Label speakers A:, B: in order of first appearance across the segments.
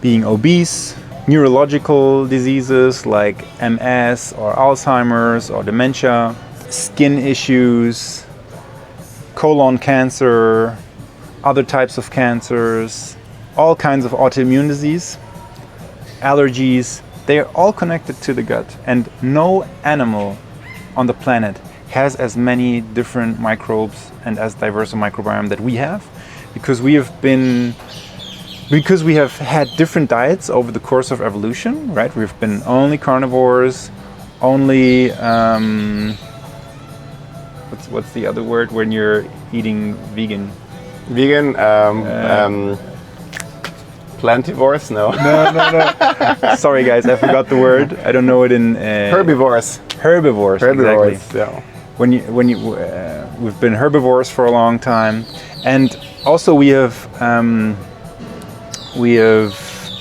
A: Being obese, neurological diseases like MS or Alzheimer's or dementia, skin issues, colon cancer, other types of cancers, all kinds of autoimmune disease, allergies, they are all connected to the gut. And no animal on the planet has as many different microbes and as diverse a microbiome that we have, because we have had different diets over the course of evolution, right? We've been only carnivores, only what's the other word when you're eating vegan?
B: Vegan, plantivores? No.
A: No. Sorry guys, I forgot the word. I don't know it in
B: herbivores.
A: Herbivores, exactly.
B: Yeah.
A: We've been herbivores for a long time, and also we have been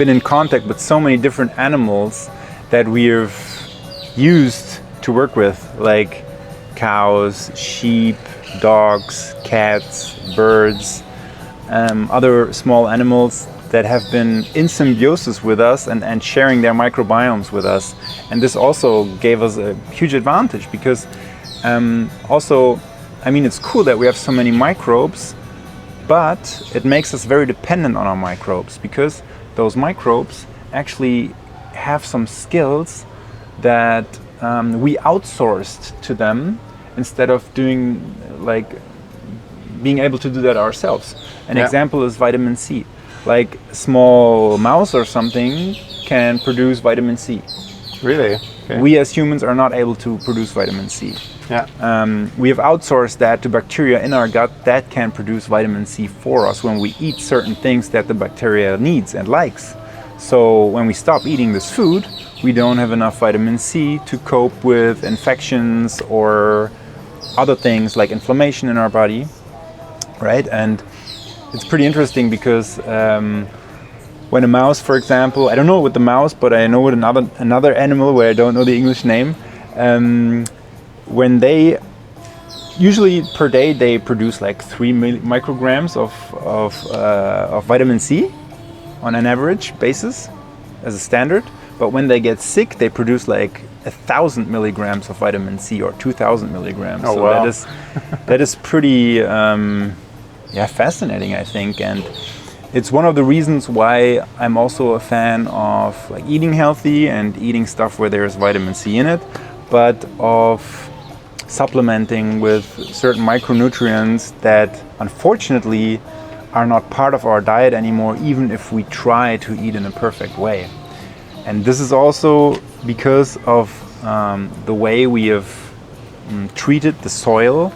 A: in contact with so many different animals that we have used to work with, like cows, sheep, dogs, cats, birds, other small animals that have been in symbiosis with us and sharing their microbiomes with us. And this also gave us a huge advantage because it's cool that we have so many microbes, but it makes us very dependent on our microbes, because those microbes actually have some skills that we outsourced to them instead of being able to do that ourselves. An example is vitamin C. Like a small mouse or something can produce vitamin C.
B: Really? Okay.
A: We as humans are not able to produce vitamin C.
B: Yeah.
A: We have outsourced that to bacteria in our gut that can produce vitamin C for us when we eat certain things that the bacteria needs and likes. So when we stop eating this food, we don't have enough vitamin C to cope with infections or other things like inflammation in our body, right? And it's pretty interesting because when a mouse, for example, I don't know with the mouse, but I know with another animal where I don't know the English name, when they usually per day they produce like 3 micrograms of vitamin C on an average basis as a standard. But when they get sick, they produce like 1,000 milligrams of vitamin C or 2,000 milligrams.
B: Oh,
A: so
B: wow.
A: that is pretty fascinating, I think. And it's one of the reasons why I'm also a fan of like eating healthy and eating stuff where there's vitamin C in it, but of supplementing with certain micronutrients that unfortunately are not part of our diet anymore, even if we try to eat in a perfect way. And this is also because of the way we have treated the soil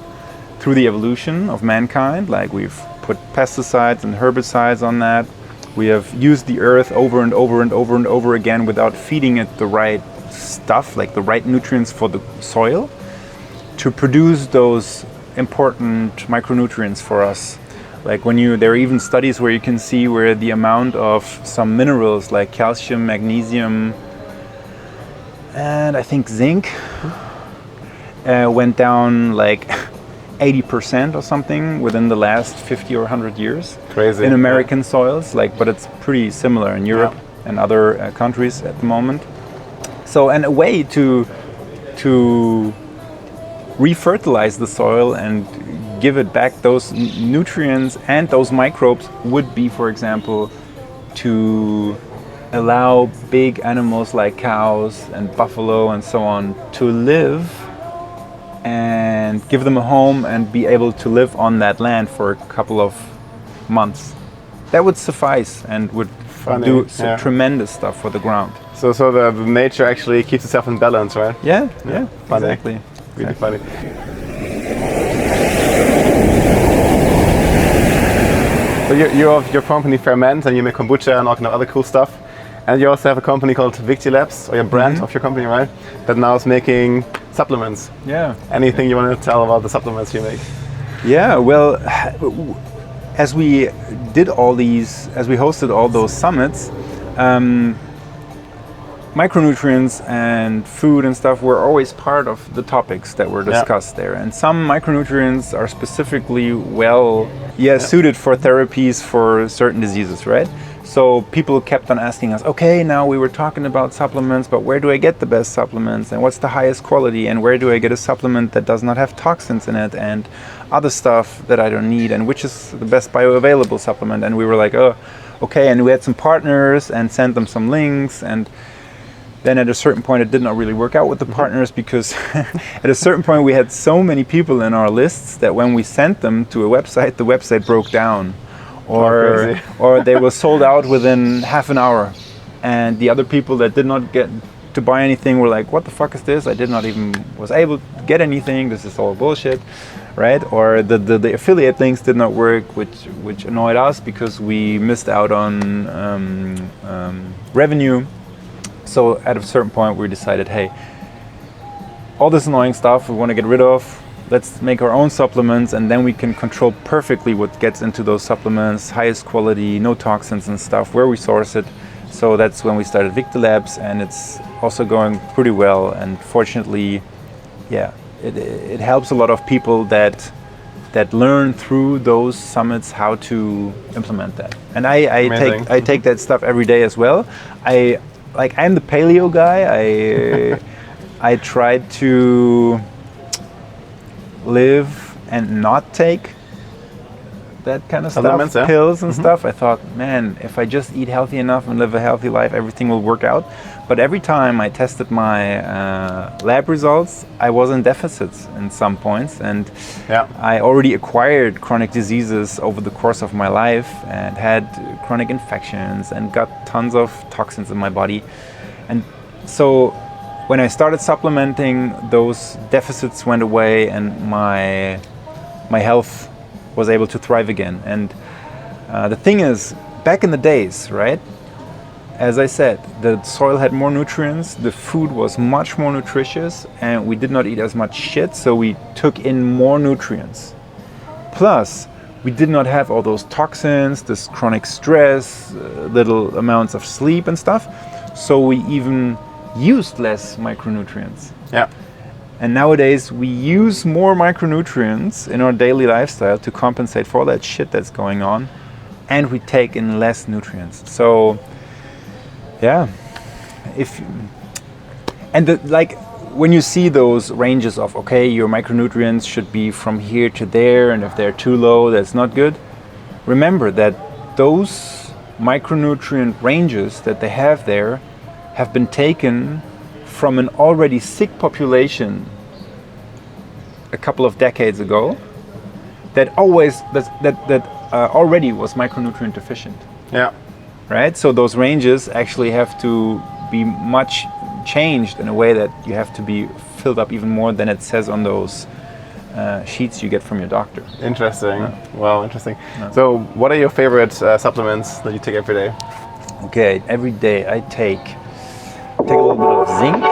A: through the evolution of mankind. Like we've put pesticides and herbicides on that. We have used the earth over and over and over and over again without feeding it the right stuff, like the right nutrients for the soil, to produce those important micronutrients for us. Like there are even studies where you can see where the amount of some minerals like calcium, magnesium, and I think zinc went down like 80% or something within the last 50 or 100 years.
B: Crazy. In
A: American soils, but it's pretty similar in Europe and other countries at the moment. So, and a way to refertilize the soil and give it back those nutrients and those microbes would be, for example, to allow big animals like cows and buffalo and so on to live and give them a home and be able to live on that land for a couple of months. That would suffice and would do tremendous stuff for the ground.
B: So the nature actually keeps itself in balance, right?
A: Yeah,
B: funny.
A: Exactly.
B: Really funny. So you have your company Ferment, and you make kombucha and all kind of other cool stuff. And you also have a company called Victi Labs, or your brand of your company, right? That now is making supplements.
A: Yeah.
B: Anything you want to tell about the supplements you make?
A: Yeah, well, as we hosted all those summits, micronutrients and food and stuff were always part of the topics that were discussed there. And some micronutrients are specifically suited for therapies for certain diseases, right? So people kept on asking us, okay, now we were talking about supplements, but where do I get the best supplements? And what's the highest quality? And where do I get a supplement that does not have toxins in it and other stuff that I don't need? And which is the best bioavailable supplement? And we were like, oh, okay. And we had some partners and sent them some links. And then at a certain point, it did not really work out with the partners because at a certain point, we had so many people in our lists that when we sent them to a website, the website broke down. Or they were sold out within half an hour, and the other people that did not get to buy anything were like, what the fuck is this? I did not even was able to get anything. This is all bullshit, right? Or the affiliate links did not work, which annoyed us because we missed out on revenue. So at a certain point we decided, hey, all this annoying stuff we want to get rid of. Let's make our own supplements, and then we can control perfectly what gets into those supplements, highest quality, no toxins and stuff, where we source it. So that's when we started Victi Labs, and it's also going pretty well. And fortunately, it helps a lot of people that learn through those summits how to implement that. And I take that stuff every day as well. I'm the paleo guy. I tried to live and not take that kind of stuff, pills and stuff. I thought, man, if I just eat healthy enough and live a healthy life, everything will work out. But every time I tested my lab results, I was in deficits in some points, and I already acquired chronic diseases over the course of my life and had chronic infections and got tons of toxins in my body. And so when I started supplementing, those deficits went away and my health was able to thrive again. And the thing is, back in the days, right, as I said, the soil had more nutrients, the food was much more nutritious, and we did not eat as much shit, so we took in more nutrients. Plus, we did not have all those toxins, this chronic stress, little amounts of sleep and stuff, so we even used less micronutrients. Yeah. And nowadays we use more micronutrients in our daily lifestyle to compensate for all that shit that's going on, and we take in less nutrients. So when you see those ranges of, okay, your micronutrients should be from here to there, and if they're too low, that's not good. Remember that those micronutrient ranges that they have there have been taken from an already sick population a couple of decades ago that already was micronutrient deficient. Yeah. Right? So those ranges actually have to be much changed in a way that you have to be filled up even more than it says on those sheets you get from your doctor. Interesting. Wow, interesting. So what are your favorite supplements that you take every day? Okay, every day I take a little bit of zinc.